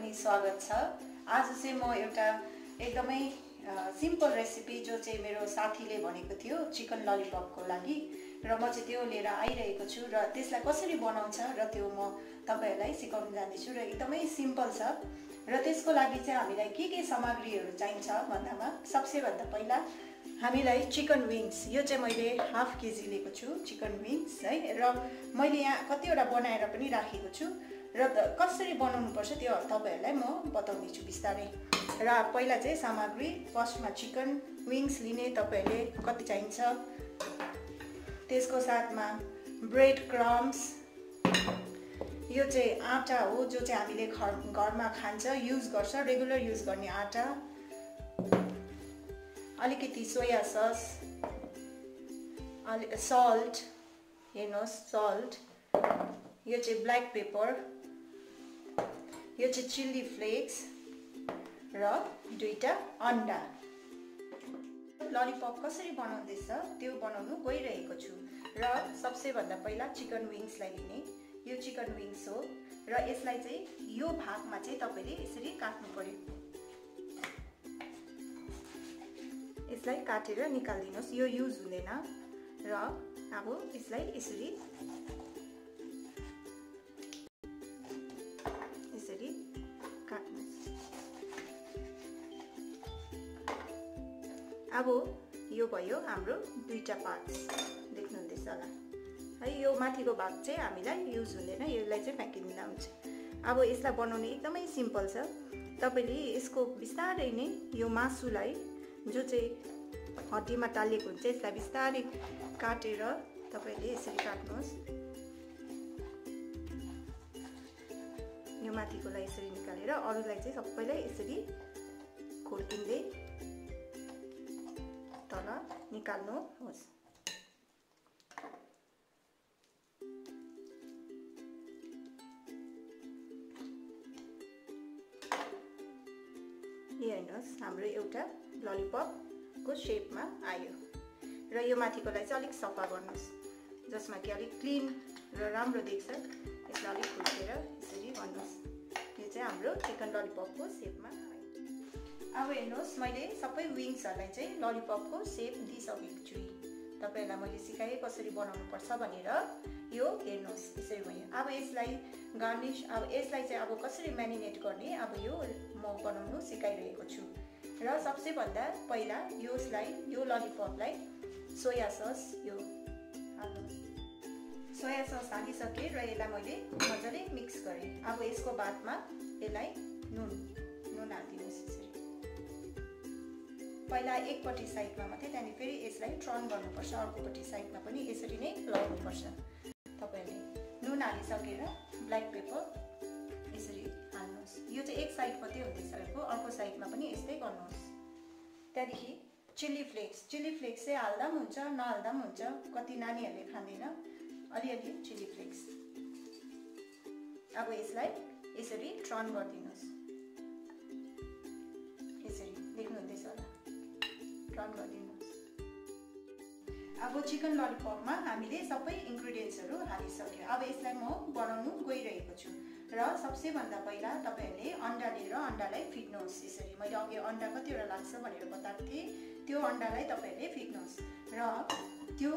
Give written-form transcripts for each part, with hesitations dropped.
पनि स्वागत छ। आज चाहिँ म एउटा एकदमै सिम्पल रेसिपी जो चाहिँ मेरो साथीले भनेको थियो चिकन ललिपपको लागि र म चाहिँ त्यो लिएर आइरहेको छु र त्यसलाई कसरी बनाउँछ र त्यो म तपाईहरुलाई सिकाउन जान्दैछु र एकदमै सिम्पल छ। र त्यसको लागि चाहिँ हामीलाई के सामग्रीहरू चाहिन्छ भन्दामा सबसे भन्दा पहिला हामीलाई चिकन विङ्स, यो चाहिँ मैले हाफ केजी लिएको छु चिकन विङ्स है। र मैले यहाँ कतिवटा बनाएर पनि राखेको छु र कसरी बनाउनु पर्छ त्यो तपाईहरुलाई म बताउने छु बिस्तारै। र पहिला चाहिँ सामग्री फर्स्टमा चिकन विङ्स लिने तपाईहरुले कति चाहिन्छ, त्यसको साथमा ब्रेड क्रम्स, यो चाहिँ आटा हो जो चाहिँ हामीले घरमा खान्छ, युज गर्छ, रेगुलर युज गर्ने आटा, अलिकति सोया सस, सल्ट, हेर्नुहोस् सल्ट, यो चाहिँ ब्ल्याक पेपर, यो चाहिँ चिल्ली फ्लेक्स र दुईटा अंडा। ललिपप कसरी बनाउँदैछ त्यो बनाउनु गइरहेको छु। र सबसे भन्दा पहिला चिकन विङ्सलाई लिने, यो चिकन विङ्स हो र यसलाई चाहिँ यो भागमा चाहिँ तपाईले यसरी काट्नु पर्यो। यसलाई काटेर निकाल्दिनुस्, यो युज हुँदैन र अब यसलाई यसरी काट्नुस्। अब यो भयो हाम्रो दुईटा पार्ट्स, देख्नुहुँदैछ होला है। यो माथिको भाग चाहिँ हामीलाई युज हुँदैन, यसलाई चाहिँ फ्याँकिदिँदा हुन्छ। अब यसलाई बनाउने एकदमै सिम्पल छ। तपाईले यसको बिस्तारै नै यो मासुलाई जो चाहिँ हड्डीमा टालिएको हुन्छ यसलाई बिस्तारै काटेर तपाईले यसरी काट्नुहोस्। यो माथिकोलाई यसरी निकालेर अरूलाई चाहिँ सबैलाई यसरी खोल्किँदै तल निकाल्नुहोस्। हेर्नुहोस् हाम्रो एउटा ललिपपको शेपमा आयो। र यो माथिकोलाई चाहिँ अलिक सफा गर्नुहोस् जसमा कि अलिक क्लिन र राम्रो देख्छ। यसलाई अलिक खुर्केर यसरी गर्नुहोस्। यो चाहिँ हाम्रो चिकन ललिपपको शेपमा आयो। अब हेर्नुहोस् मैले सबै विङ्सहरूलाई चाहिँ ललिपपको शेप दिइसकेको छु। तपाईहरुलाई मैले सिकाएँ कसरी बनाउनु पर्छ भनेर। यो हेर्नुहोस् यसरी भयो। अब यसलाई गार्निश, अब यसलाई चाहिँ अब कसरी म्यारिनेट गर्ने अब यो म बनाउनु सिकाइरहेको छु। र सबसे भन्दा पहिला यो ललिपपलाई सोया सस यो हाल्नुहोस्। सोया सस हालिसके र यसलाई मैले मजाले मिक्स गरेँ। अब यसको बादमा यसलाई नुन हालिदिनुहोस् यसरी। पहिला एकपट्टि साइडमा मात्रै, त्यहाँदेखि फेरि यसलाई टर्न गर्नुपर्छ, अर्कोपट्टि साइडमा पनि यसरी नै लगाउनुपर्छ। तपाईले नुन हालिसकेर ब्ल्याक पेपर यसरी हाल्नुहोस्। यो चाहिँ एक साइड मात्रै हुँदैछ, अर्को साइडमा पनि यस्तै गर्नुहोस्। त्यहाँदेखि चिल्ली फ्लेक्स चाहिँ हाल्दा पनि हुन्छ नहाल्दा पनि हुन्छ, कति नानीहरूले खाँदैन, अलिअलि चिल्ली फ्लेक्स। अब यसलाई यसरी टर्न गरिदिनुहोस्, यसरी देख्नुहुँदैछ होला, टर्न गरिदिनुहोस्। अब चिकन ललिपपमा हामीले सबै इन्ग्रेडियन्ट्सहरू हालिसक्यो। अब यसलाई म बनाउनु गइरहेको छु। र सबसे भन्दा पहिला तपाईहरुले अंडा लिएर अंडालाई फिट्नुहोस्। यसरी मैले अघि अंडा कतिवटा लाग्छ भनेर बताएको थिएँ, त्यो अंडालाई तपाईहरुले फिट्नुहोस् र त्यो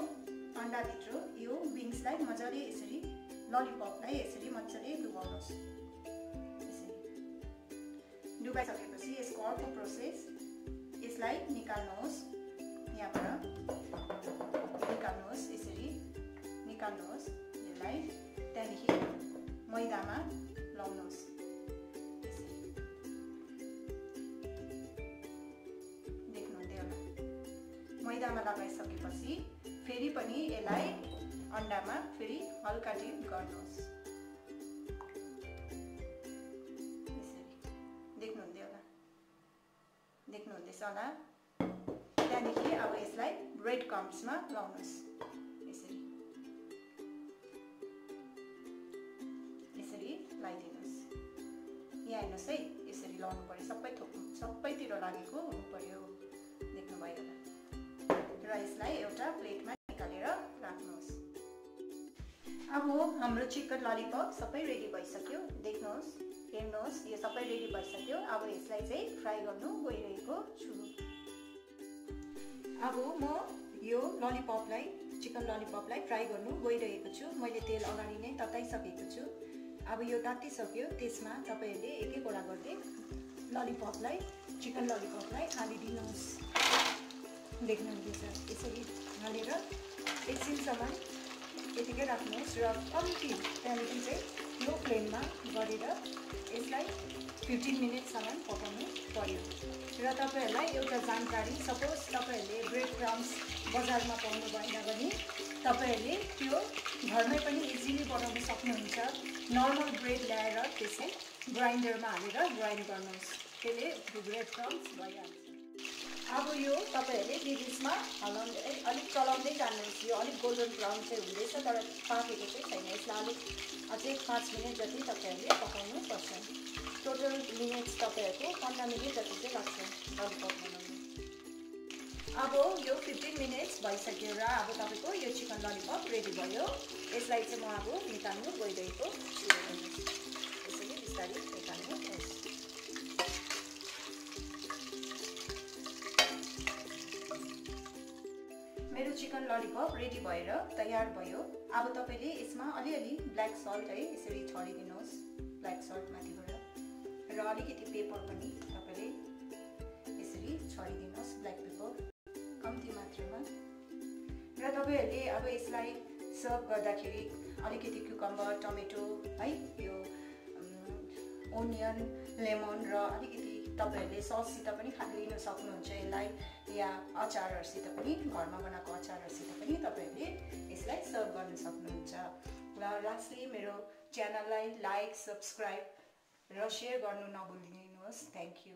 अंडाभित्र यो विङ्सलाई मजाले यसरी ललिपपलाई यसरी मजाले डुबाउनुहोस्। यसरी डुबाइसकेपछि यसको अर्को प्रोसेस, यसलाई निकाल्नुहोस्, यहाँबाट निकाल्नुहोस्, यसरी निकाल्नुहोस् यसलाई। त्यहाँदेखि मैदामा लाउनुहोस्, देख्नुहुँदै होला। मैदामा लगाइसकेपछि फेरि पनि यसलाई अंडामा फेरि हल्का डिप गर्नुहोस्, यसरी देख्नुहुँदै होला, देख्नुहुँदैछ होला। त्यहाँदेखि अब यसलाई ब्रेड क्रम्समा लाउनुहोस्, यसरी यसरी लगाइदिनुहोस्। यहाँ हेर्नुहोस् है, यसरी लाउनु पर्यो, सबैतिर लागेको हुनु पर्यो, देख्नुभयो होला। र यसलाई एउटा प्लेटमा निकालेर राख्नुहोस्। अब हाम्रो चिकन ललिपप सबै रेडी भइसक्यो, देख्नुहोस् हेर्नुहोस् यो सबै रेडी भइसक्यो। अब यसलाई चाहिँ फ्राई गर्नु गइरहेको छु। अब म यो ललिपपलाई चिकन ललिपपलाई फ्राई गर्नु गइरहेको छु। मैले तेल अगाडि नै तताइसकेको छु। अब यो तातिसक्यो। त्यसमा तपाईहरुले एक एकवटा गर्दै ललिपपलाई चिकन ललिपपलाई हालिदिनुहोस्। देख्नुहुँदैछ यसरी हालेर एकछिनसम्म यतिकै राख्नुहोस् र कम्ती त्यहाँदेखि चाहिँ लो फ्लेममा गरेर यसलाई 15 मिनटसम्म पकाउनु पर्यो। र तपाईहरुलाई एउटा जानकारी, सपोज तपाईहरुले ब्रेड क्रम्स बजारमा पाउनु भएन भने तपाईहरुले त्यो घरमै पनि इजिली बनाउन सक्नुहुन्छ। नर्मल ब्रेड ल्याएर त्यसलाई ग्राइन्डरमा हालेर ग्राइन्ड गर्नुहोस्, त्यसले ब्रेड क्रम्स भइहाल्छ। अब यो तपाईहरुले बिचमा हलाउँदै अलिक चलाउँदै जानुहोस्। यो अलिक गोल्डन ब्राउन चाहिँ हुँदैछ तर पाकेको चाहिँ छैन। यसलाई अलिक अझै 5 मिनट जति तपाईहरुले पकाउनु पर्छ। टोटल मिनट्स तपाईहरुको 15 मिनट जति चाहिँ लाग्छ ललिपप बनाउनु। अब यो 15 मिनट्स भइसक्यो र अब तपाईको यो चिकन ललिपप रेडी भयो। यसलाई चाहिँ म अब निकाल्नु गइरहेको छु। यसरी बिस्तारै निकाल्नुहोस्। मेरो चिकन ललिपप रेडी भएर तयार भयो। अब तपाईले यसमा अलिअलि ब्ल्याक सल्ट है यसरी छरिदिनुहोस्, ब्ल्याक सल्ट माथिबाट, र अलिकति पेपर पनि तपाईले यसरी छरिदिनुहोस्, ब्ल्याक पेपर कम्ती मात्रामा। र तपाईहरुले अब यसलाई सर्भ गर्दाखेरि अलिकति क्युकम्बर, टमेटो है यो ओनियन, लेमन र अलिकति तपाईहरुले सससित पनि लिन सक्नुहुन्छ यसलाई, या अचारहरुसित पनि, घरमा बनाएको अचारहरुसित पनि तपाईहरुले यसलाई सर्भ गर्न सक्नुहुन्छ। र लास्टली मेरो च्यानललाई लाइक, सब्स्क्राइब र शेयर गर्नु नभुलिदिनुहोस्। Thank you.